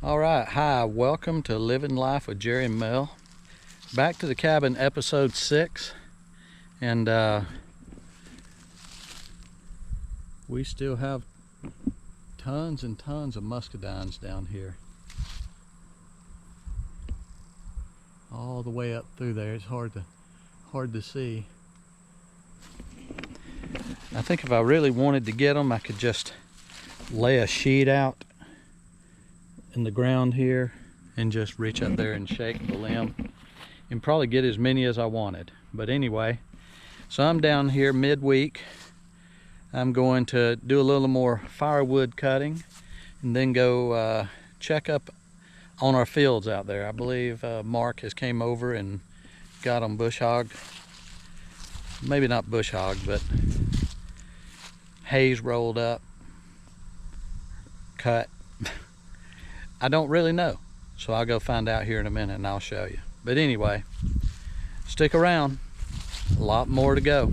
All right, hi, welcome to Living Life with Jerry and Mel. Back to the cabin, episode 6, and we still have tons and tons of muscadines down here. All the way up through there. It's hard to see. I think if I really wanted to get them, I could just lay a sheet out in the ground here and just reach up there and shake the limb and probably get as many as I wanted. But anyway, so I'm down here midweek. I'm going to do a little more firewood cutting and then go check up on our fields out there. I believe Mark has came over and got them bush hogged. Maybe not bush hogged, but hays rolled up, cut. I don't really know, so I'll go find out here in a minute and I'll show you. But anyway, stick around, a lot more to go.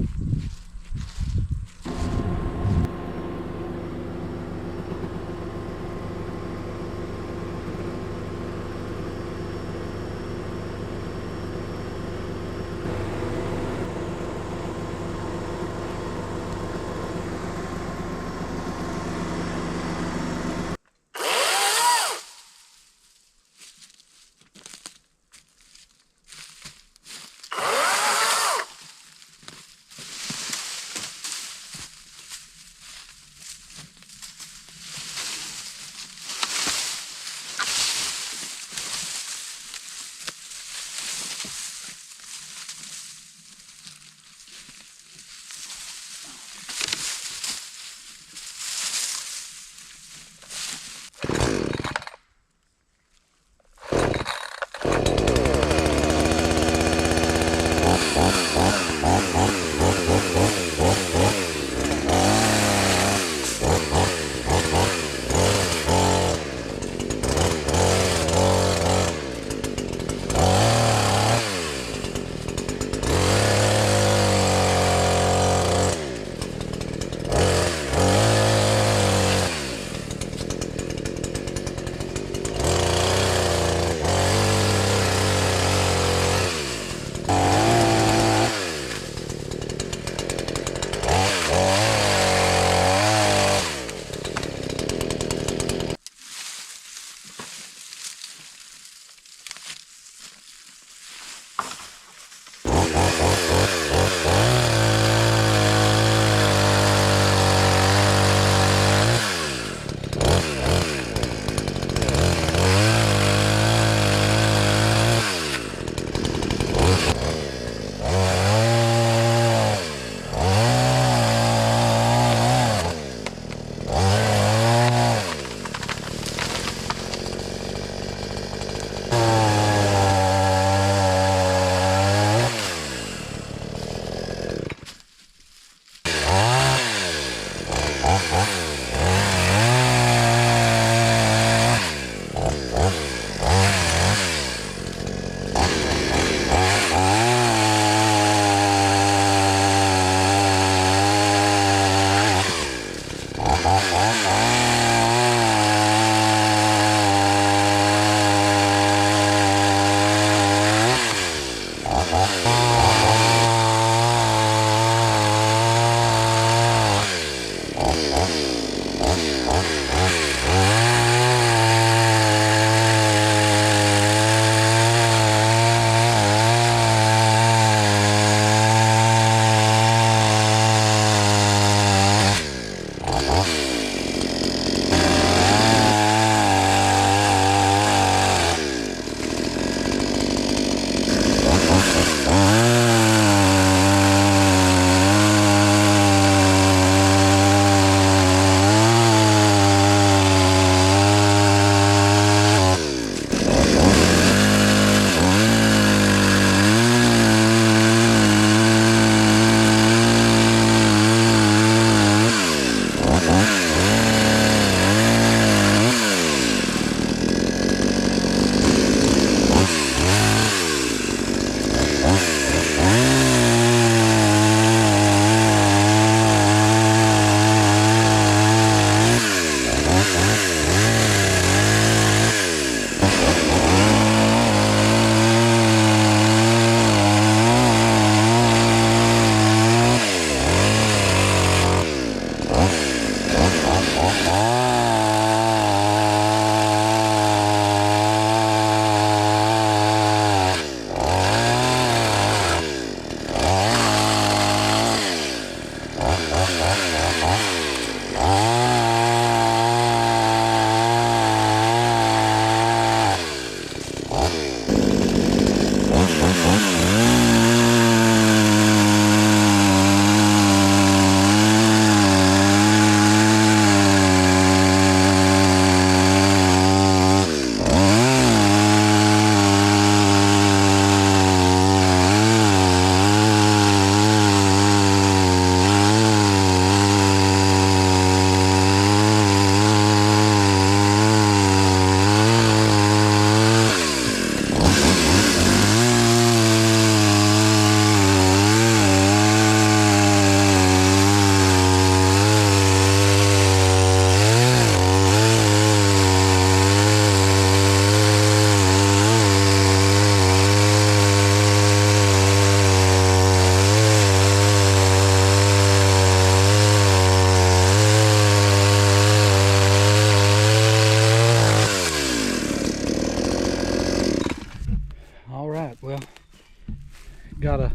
Got a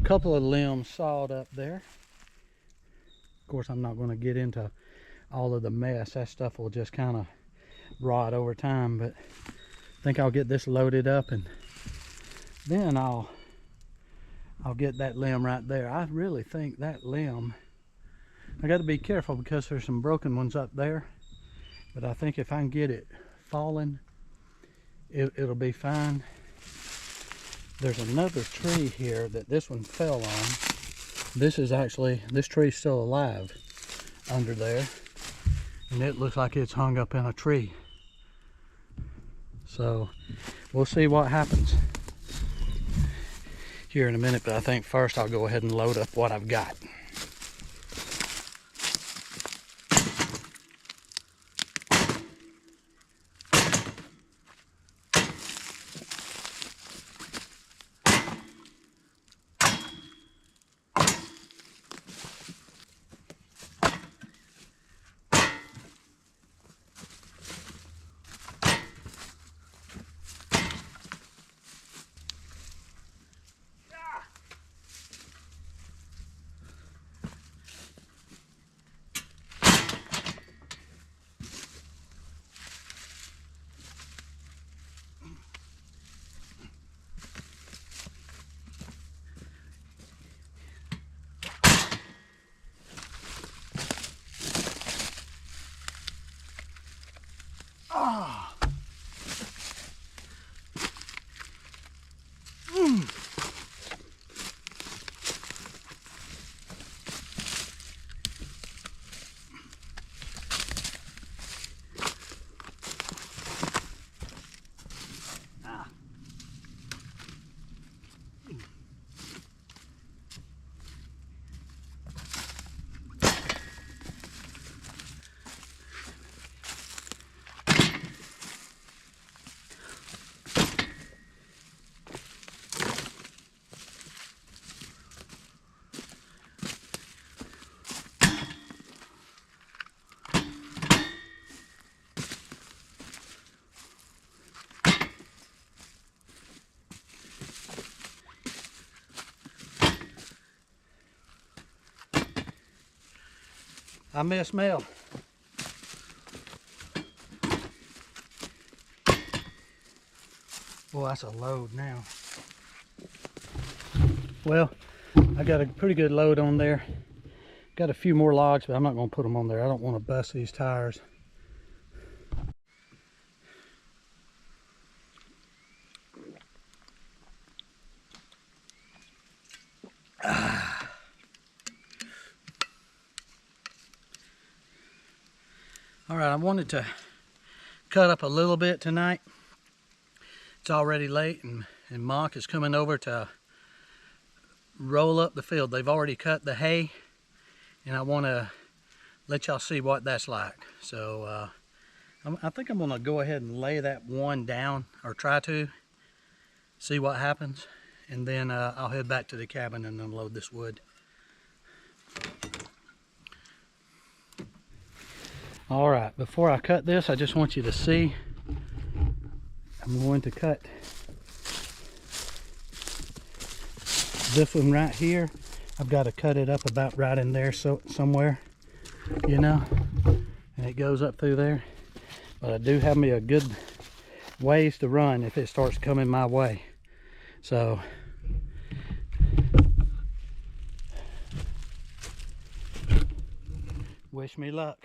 couple of limbs sawed up there. Of course, I'm not going to get into all of the mess. That stuff will just kind of rot over time, but I think I'll get this loaded up, and then I'll get that limb right there. I really think that limb, I got to be careful because there's some broken ones up there, but I think if I can get it falling, it'll be fine. There's another tree here that this one fell on. This tree's still alive under there, and it looks like it's hung up in a tree. So we'll see what happens here in a minute, but I think first I'll go ahead and load up what I've got. I miss Mel. Boy, that's a load now. Well, I got a pretty good load on there. Got a few more logs, but I'm not going to put them on there. I don't want to bust these tires. All right, I wanted to cut up a little bit tonight. It's already late, and Mock is coming over to roll up the field. They've already cut the hay, and I want to let y'all see what that's like. So I think I'm going to go ahead and lay that one down, or try to, see what happens, and then I'll head back to the cabin and unload this wood. All right, before I cut this, I just want you to see, I'm going to cut this one right here. I've got to cut it up about right in there, so somewhere, you know, and it goes up through there. But I do have me a good ways to run if it starts coming my way. So wish me luck.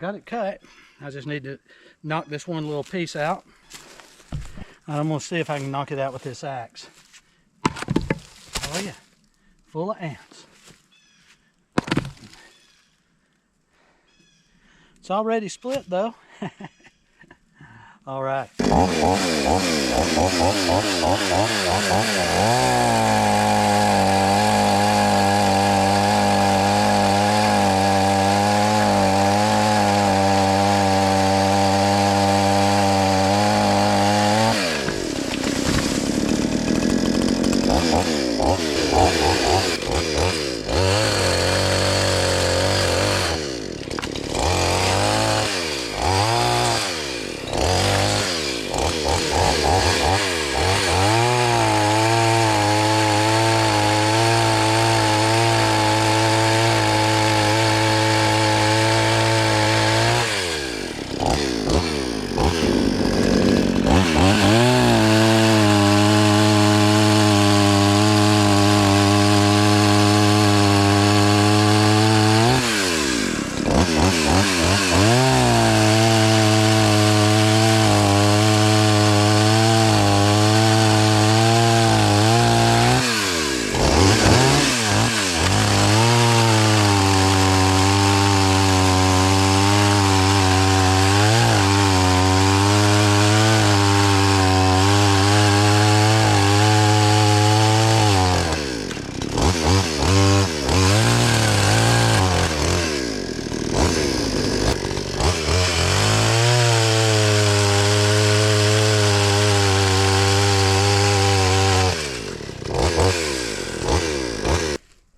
got it cut. I just need to knock this one little piece out. I'm gonna see if I can knock it out with this axe. Oh yeah, full of ants. It's already split though. All right.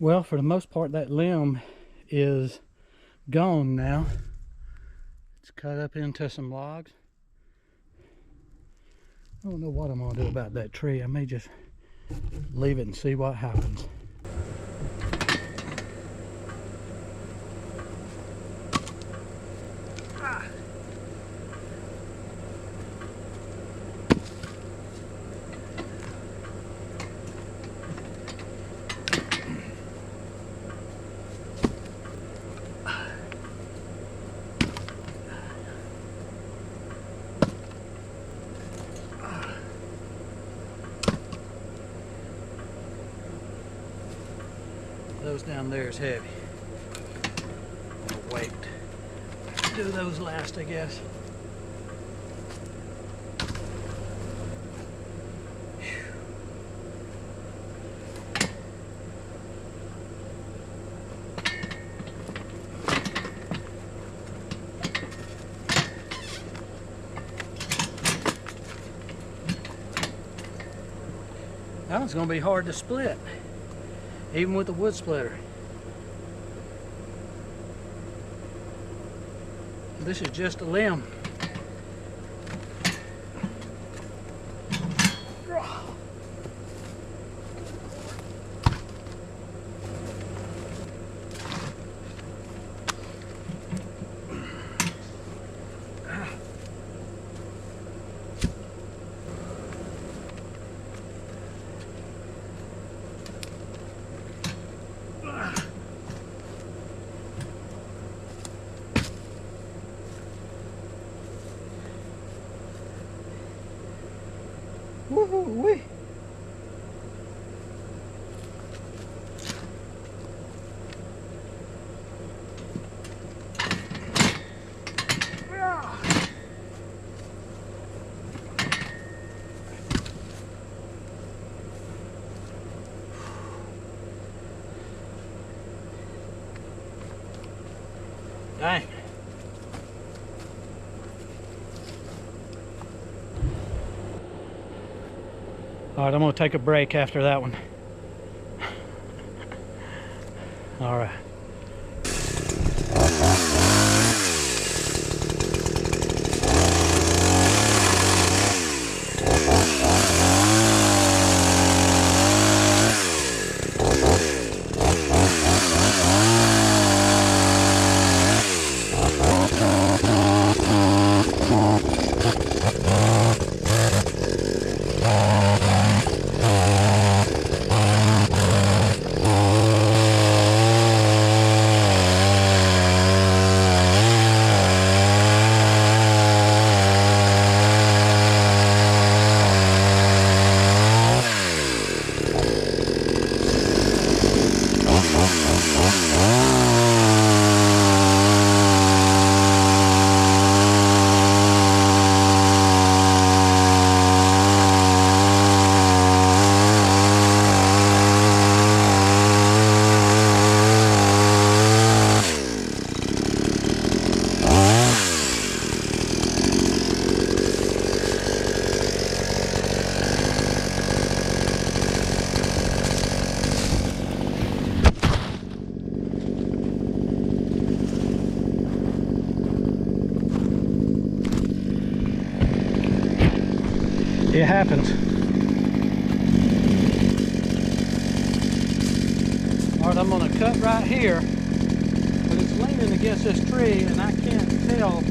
Well, for the most part, that limb is gone now. It's cut up into some logs. I don't know what I'm gonna do about that tree. I may just leave it and see what happens. Those down there is heavy. I'm gonna wait. Do those last, I guess. That one's gonna be hard to split, even with the wood splitter. This is just a limb. Woo-wee. Dang. All right, I'm gonna take a break after that one. All right. It happens. All right, I'm gonna cut right here, but it's leaning against this tree and I can't tell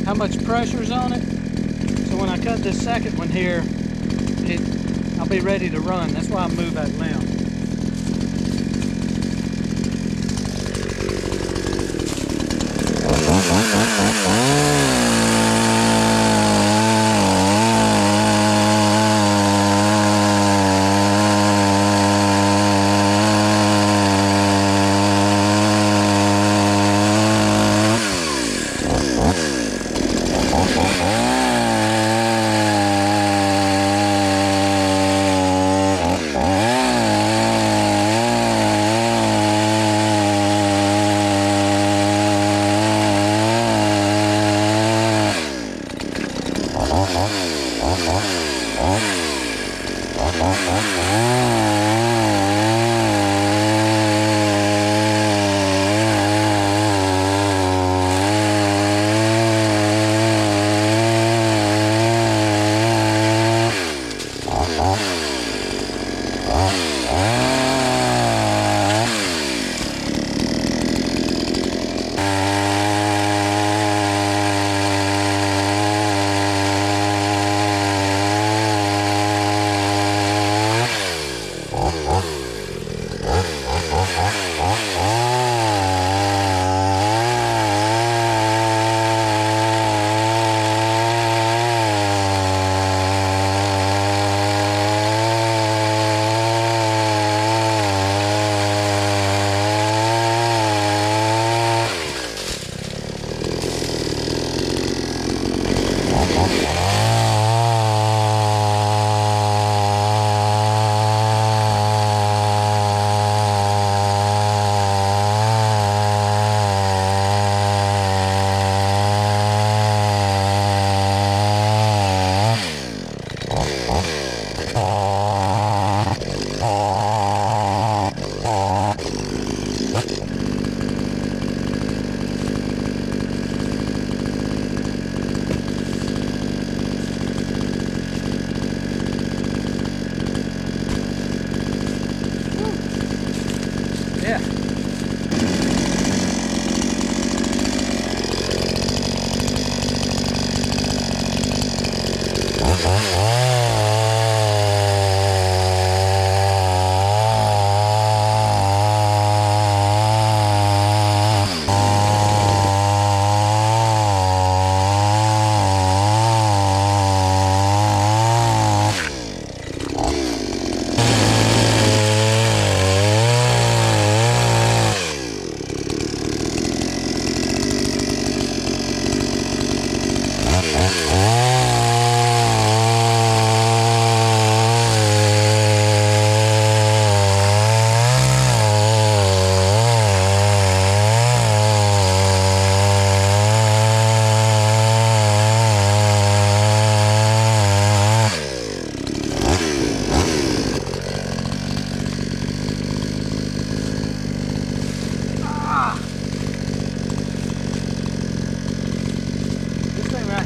how much pressure's on it. So when I cut this second one here, I'll be ready to run. That's why I move that limb.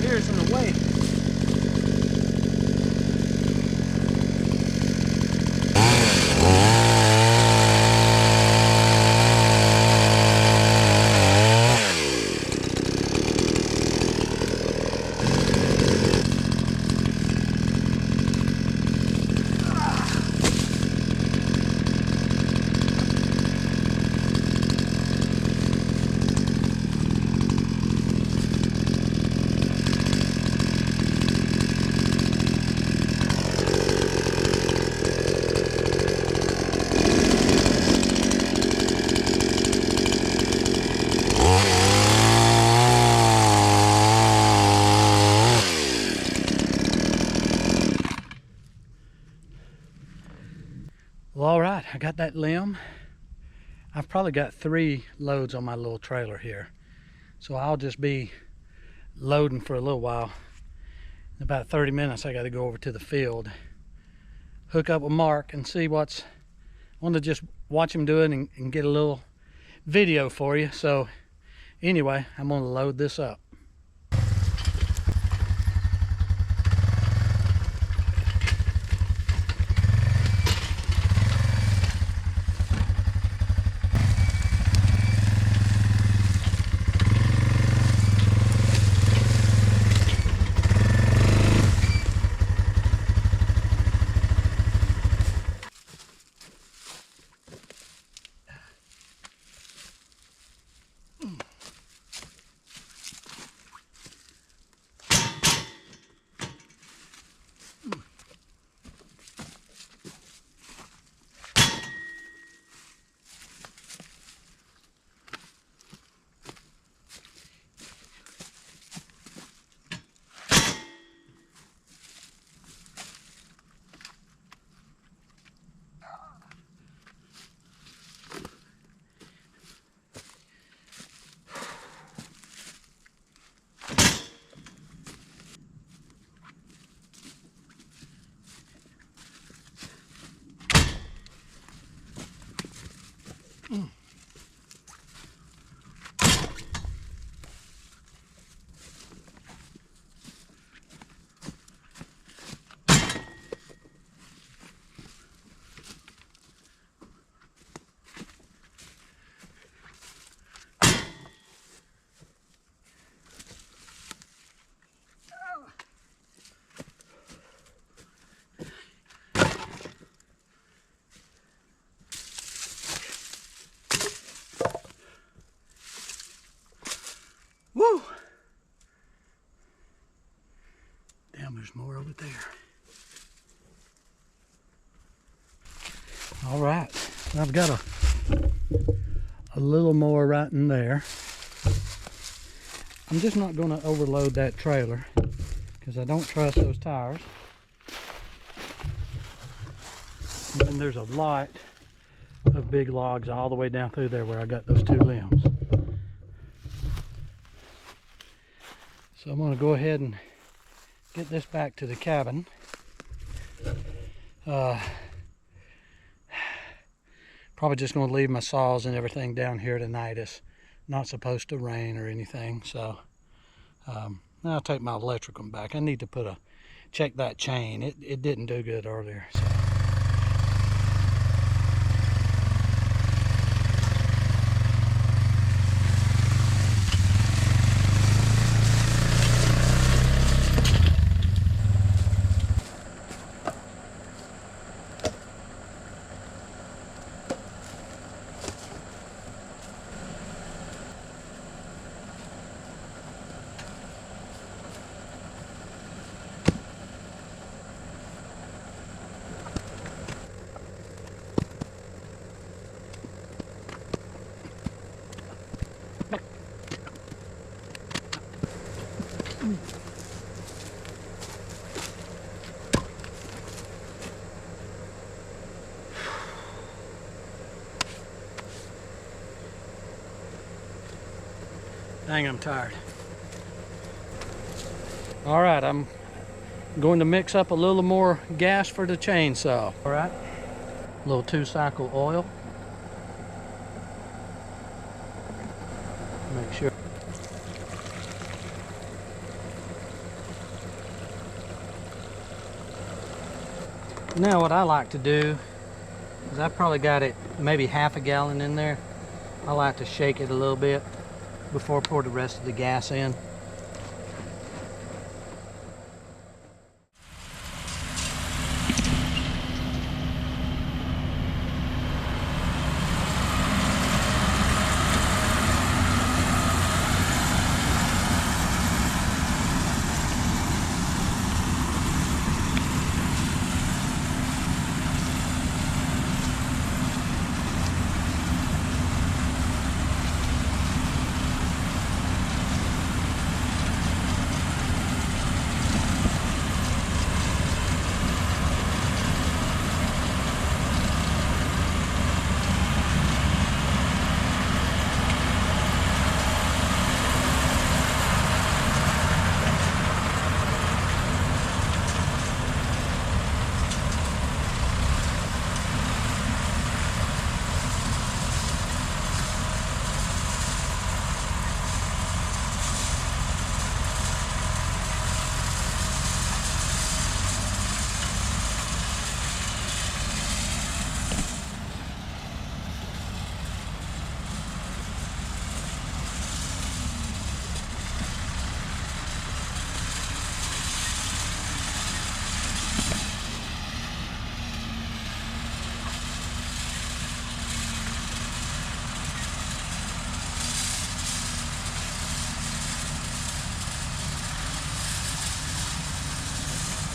Here's in the way. Well, all right, I got that limb. I've probably got 3 loads on my little trailer here. So I'll just be loading for a little while. In about 30 minutes, I got to go over to the field, hook up with Mark and see what's, I want to just watch him do it and get a little video for you. So anyway, I'm going to load this up. there's more over there. All right, I've got a little more right in there. I'm just not going to overload that trailer because I don't trust those tires. And there's a lot of big logs all the way down through there where I got those two limbs. So I'm going to go ahead and get this back to the cabin. Probably just going to leave my saws and everything down here tonight. It's not supposed to rain or anything, so I'll take my electrical back. I need to check that chain. It didn't do good earlier. So. Dang, I'm tired. All right, I'm going to mix up a little more gas for the chainsaw. All right, a little 2-cycle oil. Make sure. Now what I like to do is I probably got it maybe half a gallon in there. I like to shake it a little bit before I pour the rest of the gas in.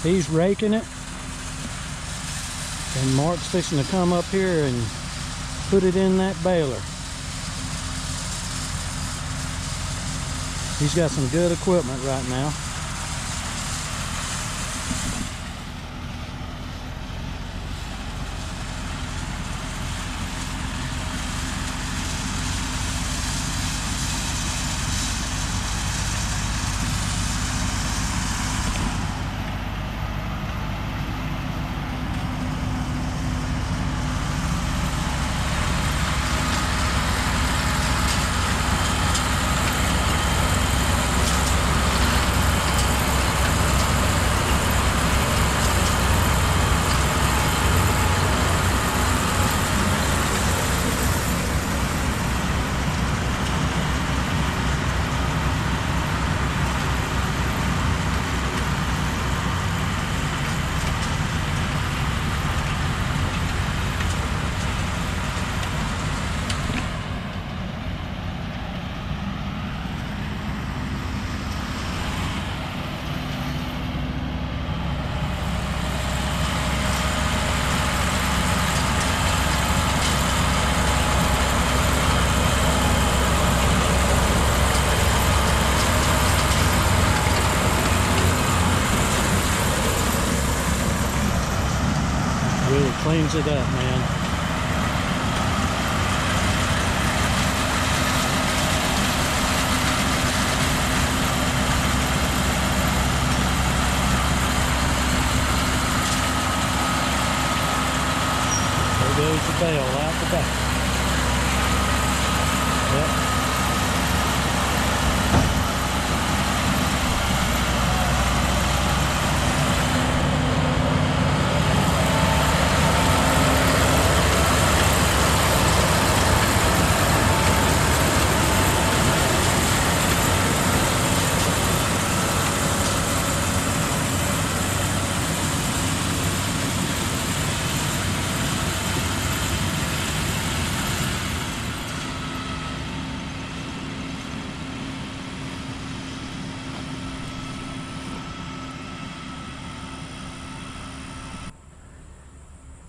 He's raking it, and Mark's fixing to come up here and put it in that baler. He's got some good equipment right now. really cleans it up, man. There goes the bell out the back. Yep.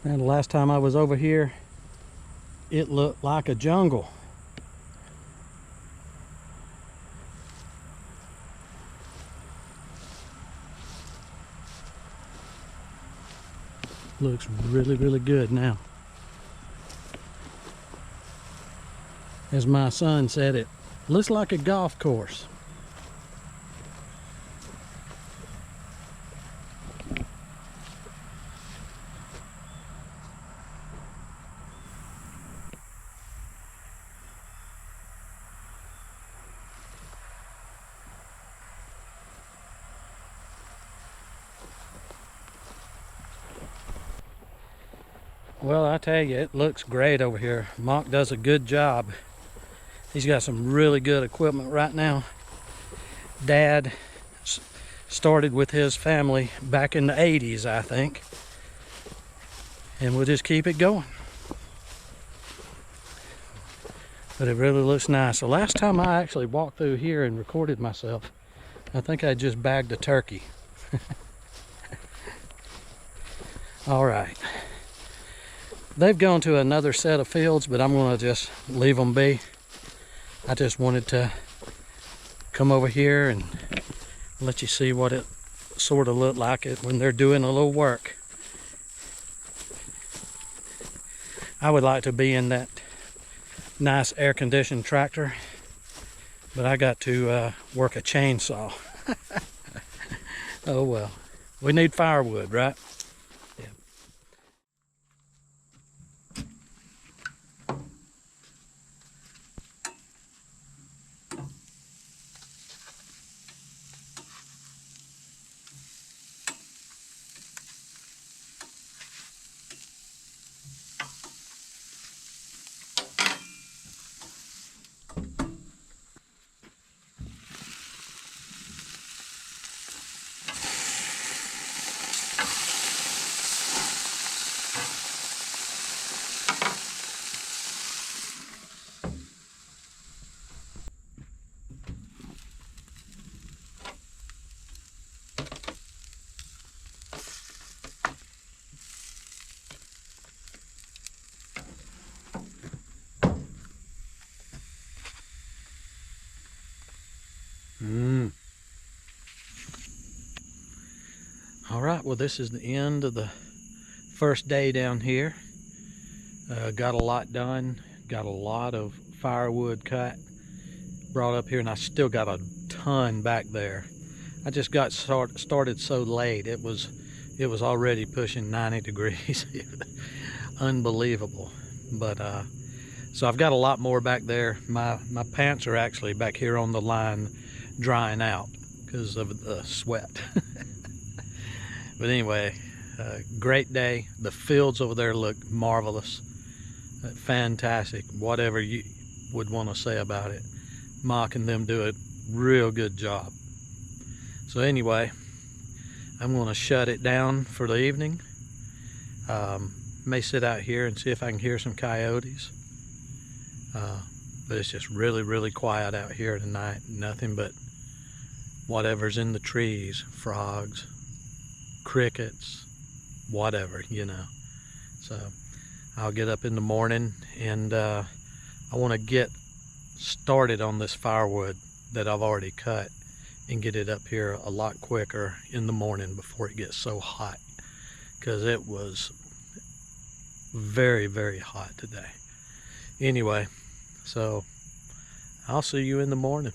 And the last time I was over here, it looked like a jungle. Looks really, really good now. As my son said, it looks like a golf course. Well, I tell you, it looks great over here. Mark does a good job. He's got some really good equipment right now. Dad started with his family back in the 80s, I think. And we'll just keep it going. But it really looks nice. The last time I actually walked through here and recorded myself, I think I just bagged a turkey. All right. They've gone to another set of fields, but I'm going to just leave them be. I just wanted to come over here and let you see what it sort of looked like when they're doing a little work. I would like to be in that nice air-conditioned tractor, but I got to work a chainsaw. Oh well. We need firewood, right? All right, well, this is the end of the first day down here. Got a lot done, got a lot of firewood cut, brought up here, and I still got a ton back there. I just got started so late. It was already pushing 90 degrees. Unbelievable. But so I've got a lot more back there. My pants are actually back here on the line drying out because of the sweat. But anyway, great day. The fields over there look marvelous. Fantastic. Whatever you would want to say about it. Mark and them do a real good job. So anyway, I'm going to shut it down for the evening. May sit out here and see if I can hear some coyotes. But it's just really, really quiet out here tonight. Nothing but whatever's in the trees. Frogs, crickets, whatever, you know. So I'll get up in the morning, and I want to get started on this firewood that I've already cut and get it up here a lot quicker in the morning before it gets so hot, because it was Very, very hot today. Anyway, so I'll see you in the morning.